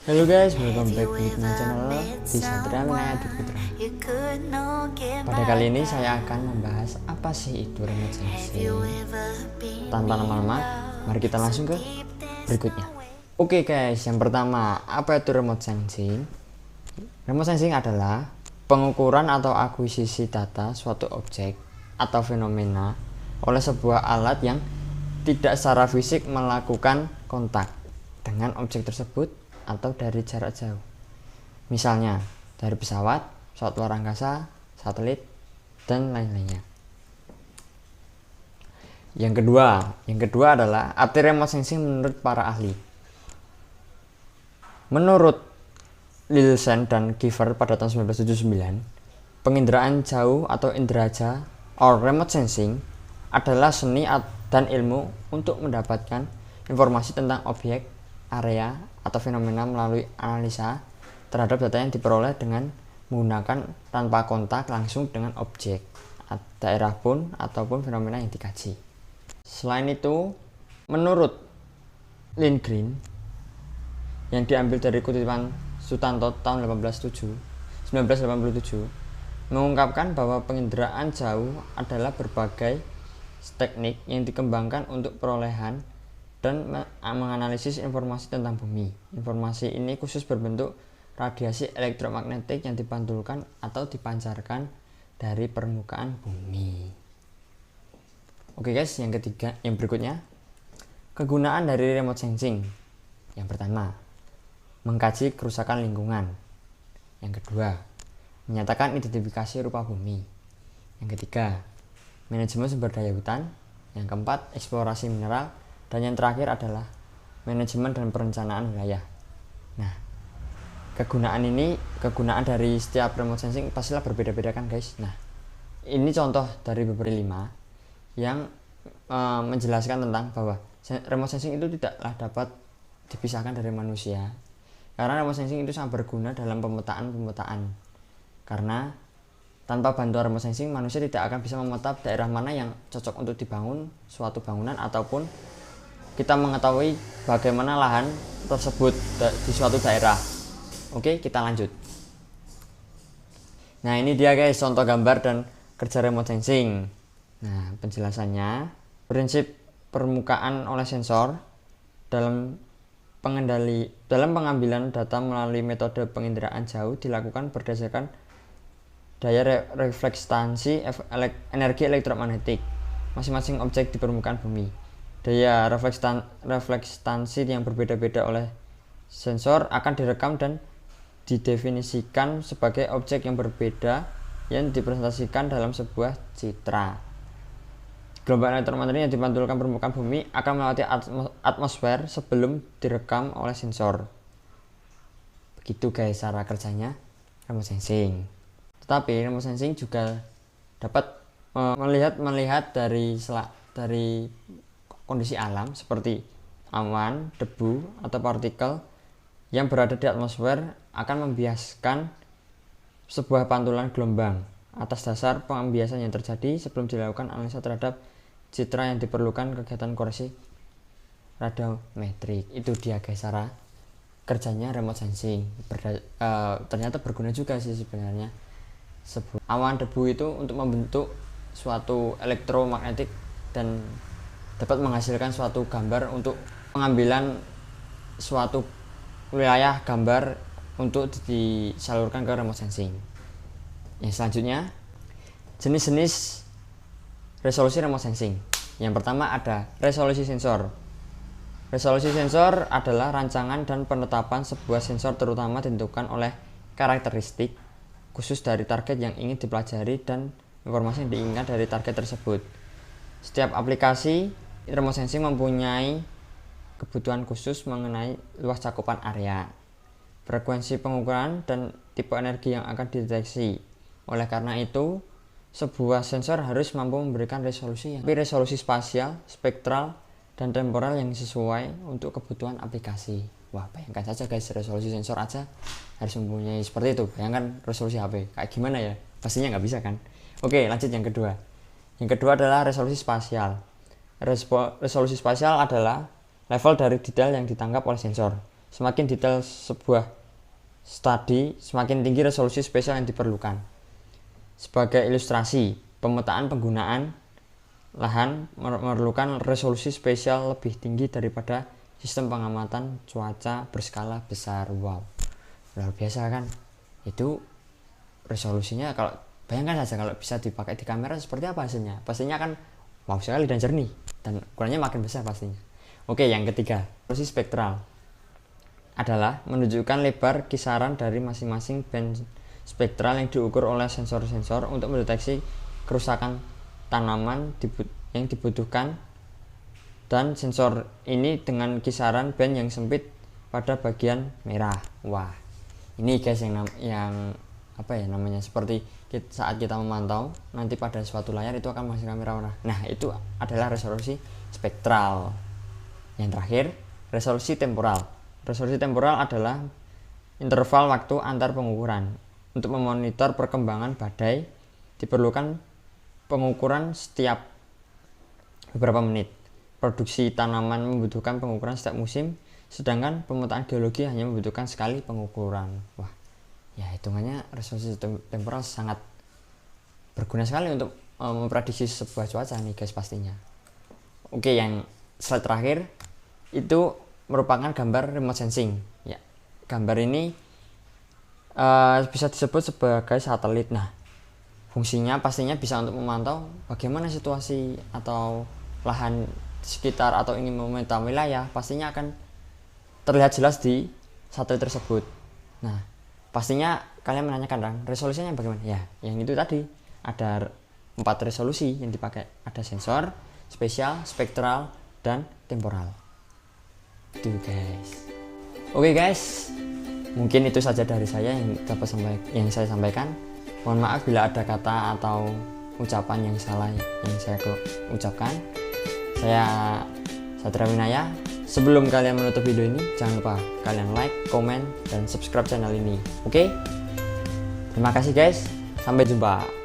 Halo guys, welcome back to my channel di Satria Minaya Putra. Pada kali ini saya akan membahas apa sih itu remote sensing. Tanpa lama-lama, mari kita langsung ke berikutnya. Oke guys, yang pertama, apa itu remote sensing? Remote sensing adalah pengukuran atau akuisisi data suatu objek atau fenomena oleh sebuah alat yang tidak secara fisik melakukan kontak dengan objek tersebut atau dari jarak jauh. Misalnya dari pesawat luar angkasa, satelit, dan lain-lainnya. Yang kedua adalah arti remote sensing menurut para ahli. Menurut Nielsen dan Giver pada tahun 1979, penginderaan jauh atau inderaja or remote sensing adalah seni dan ilmu untuk mendapatkan informasi tentang objek, area, atau fenomena melalui analisa terhadap data yang diperoleh dengan menggunakan tanpa kontak langsung dengan objek, daerah pun ataupun fenomena yang dikaji. Selain itu, menurut Lindgren yang diambil dari kutipan Sutanto tahun 1987 mengungkapkan bahwa penginderaan jauh adalah berbagai teknik yang dikembangkan untuk perolehan dan menganalisis informasi tentang bumi. Informasi ini khusus berbentuk radiasi elektromagnetik yang dipantulkan atau dipancarkan dari permukaan bumi. Oke guys, yang berikutnya, kegunaan dari remote sensing. Yang pertama, mengkaji kerusakan lingkungan. Yang kedua, menyatakan identifikasi rupa bumi. Yang ketiga, manajemen sumber daya hutan. Yang keempat, eksplorasi mineral. Dan yang terakhir adalah manajemen dan perencanaan wilayah. Nah, kegunaan dari setiap remote sensing pastilah berbeda-beda kan guys. Nah, ini contoh dari beberapa 5 yang menjelaskan tentang bahwa remote sensing itu tidaklah dapat dipisahkan dari manusia. Karena remote sensing itu sangat berguna dalam pemetaan. Karena tanpa bantuan remote sensing, manusia tidak akan bisa memeta daerah mana yang cocok untuk dibangun suatu bangunan ataupun kita mengetahui bagaimana lahan tersebut di suatu daerah. Oke, kita lanjut. Nah, ini dia guys contoh gambar dan kerja remote sensing. Nah, penjelasannya, prinsip permukaan oleh sensor dalam pengambilan data melalui metode penginderaan jauh dilakukan berdasarkan daya reflektansi energi elektromagnetik masing-masing objek di permukaan bumi. Daya reflektansi yang berbeda-beda oleh sensor akan direkam dan didefinisikan sebagai objek yang berbeda yang dipresentasikan dalam sebuah citra. Gelombang elektromagnetik yang dipantulkan permukaan bumi akan melewati atmosfer sebelum direkam oleh sensor. Begitu guys cara kerjanya remote sensing. Tetapi remote sensing juga dapat melihat dari kondisi alam seperti awan, debu, atau partikel yang berada di atmosfer akan membiaskan sebuah pantulan gelombang atas dasar pembiasan yang terjadi sebelum dilakukan analisa terhadap citra yang diperlukan kegiatan koreksi radiometrik. Itu dia guys cara kerjanya remote sensing. Ternyata berguna juga sih sebenarnya. Awan, debu itu untuk membentuk suatu elektromagnetik dan dapat menghasilkan suatu gambar untuk pengambilan suatu wilayah gambar untuk disalurkan ke remote sensing. Yang selanjutnya, jenis-jenis resolusi remote sensing. Yang pertama ada resolusi sensor. Resolusi sensor adalah rancangan dan penetapan sebuah sensor terutama ditentukan oleh karakteristik khusus dari target yang ingin dipelajari dan informasi yang diinginkan dari target tersebut. Setiap aplikasi remote sensing mempunyai kebutuhan khusus mengenai luas cakupan area, frekuensi pengukuran, dan tipe energi yang akan dideteksi. Oleh karena itu, sebuah sensor harus mampu memberikan resolusi spasial, spektral, dan temporal yang sesuai untuk kebutuhan aplikasi. Wah, bayangkan saja guys, resolusi sensor aja harus mempunyai seperti itu. Bayangkan resolusi HP, kayak gimana ya? Pastinya nggak bisa kan? Oke, lanjut yang kedua. Yang kedua adalah resolusi spasial. Resolusi spasial adalah level dari detail yang ditangkap oleh sensor. Semakin detail sebuah studi, semakin tinggi resolusi spesial yang diperlukan. Sebagai ilustrasi, pemetaan penggunaan lahan memerlukan resolusi spesial lebih tinggi daripada sistem pengamatan cuaca berskala besar. Wow, luar biasa kan? Itu resolusinya, kalau bayangkan saja kalau bisa dipakai di kamera seperti apa hasilnya. Pastinya kan wow sekali dan jernih, dan ukurannya makin besar pastinya. Oke, yang ketiga, resolusi spektral adalah menunjukkan lebar kisaran dari masing-masing band spektral yang diukur oleh sensor-sensor untuk mendeteksi kerusakan tanaman yang dibutuhkan, dan sensor ini dengan kisaran band yang sempit pada bagian merah. Wah, ini guys yang apa ya namanya, seperti saat kita memantau nanti pada suatu layar itu akan menghasilkan merah. Nah, itu adalah resolusi spektral. Yang terakhir, resolusi temporal. Resolusi temporal adalah interval waktu antar pengukuran. Untuk memonitor perkembangan badai, diperlukan pengukuran setiap beberapa menit. Produksi tanaman membutuhkan pengukuran setiap musim, sedangkan pemetaan geologi hanya membutuhkan sekali pengukuran. Wah, ya hitungannya resolusi temporal sangat berguna sekali untuk memprediksi sebuah cuaca nih guys pastinya. Oke, yang slide terakhir itu merupakan gambar remote sensing. Ya, gambar ini bisa disebut sebagai satelit. Nah, fungsinya pastinya bisa untuk memantau bagaimana situasi atau lahan sekitar atau ingin memetakan wilayah, pastinya akan terlihat jelas di satelit tersebut. Nah, pastinya kalian menanyakan kan, resolusinya bagaimana? Ya, yang itu tadi ada 4 resolusi yang dipakai. Ada sensor, spesial, spektral, dan temporal. Itu guys. Oke guys, mungkin itu saja dari saya yang saya sampaikan. Mohon maaf bila ada kata atau ucapan yang salah yang saya ucapkan. Saya Satria Winaya. Sebelum kalian menutup video ini, jangan lupa kalian like, komen, dan subscribe channel ini. Oke? Terima kasih guys. Sampai jumpa.